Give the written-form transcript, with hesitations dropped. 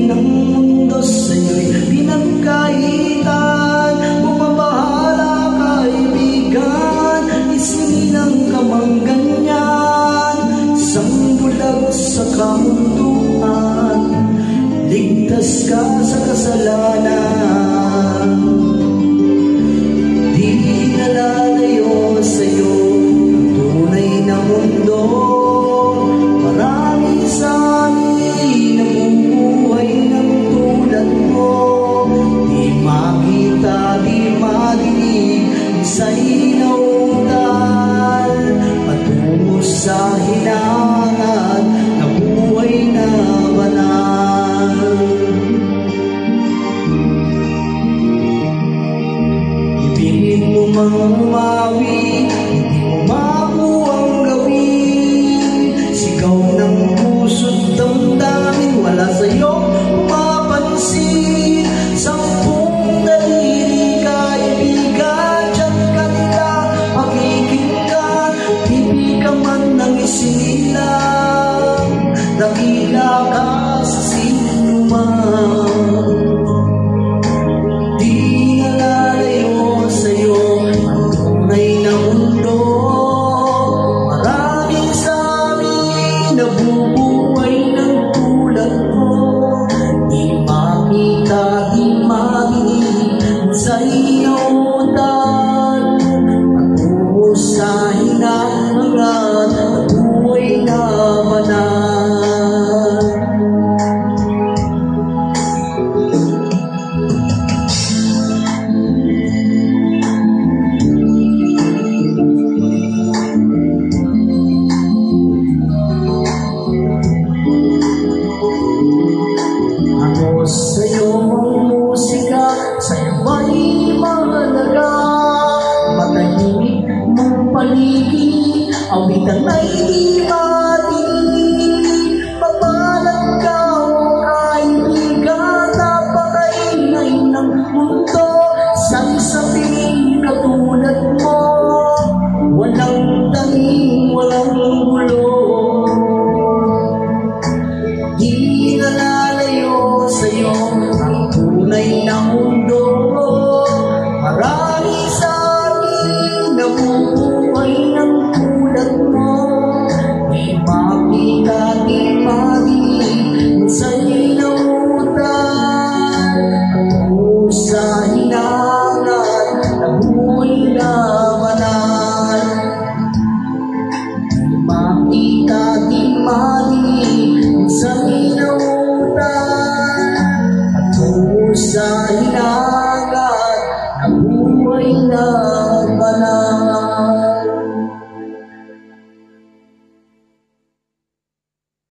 ng mundo sa'yo'y pinagkaitan. Bumabahala kaibigan, isilang ka mang ganyan. Sambulag sa kamunduan, ligtas ka sa kasalanan. Di nalalayo sa'yo ang tunay na mundo. Marami sa amin nabubuhay ng tulad mo. Di makita, di madinig, sa'y nautal patungo sa hinangan na buhay na banal. Ibigin mo mang umawi, hindi mo makuhang gawin. Sigaw ng puso't damdamin, wala sa'yo mapansin. Sampung daliri kaibigan, diyan ka nila pakikinggan. Pipi ka man ng isinilang, dakila ka sa sinuman. Di nalalayo sa'yo ang tunay na mundo. Marami sa amin nabubuhay ng tulad mo. Di makita, di marinig, sa'y nautan patungo sa hinangan na buhay na banal. Ako sa'yo ang musika, sa'yo ay mahalaga. Matahimik mong paligid, awitan ay di matinig. Mapalag ka o kaibigan, napakaingay ng mundo. Sabi-sabing katulad mo, walang tanging, walang gulo. Di nalalayo sa'yo ang tunay na mundo. Marami sa amin nabubuhay ng tulad mo. Di makita, di marinig, sa'y nautan patungo sa hinangan na buhay na banal. Di makita, di marinig, sa'y nautan patungo sa hinangan na buhay na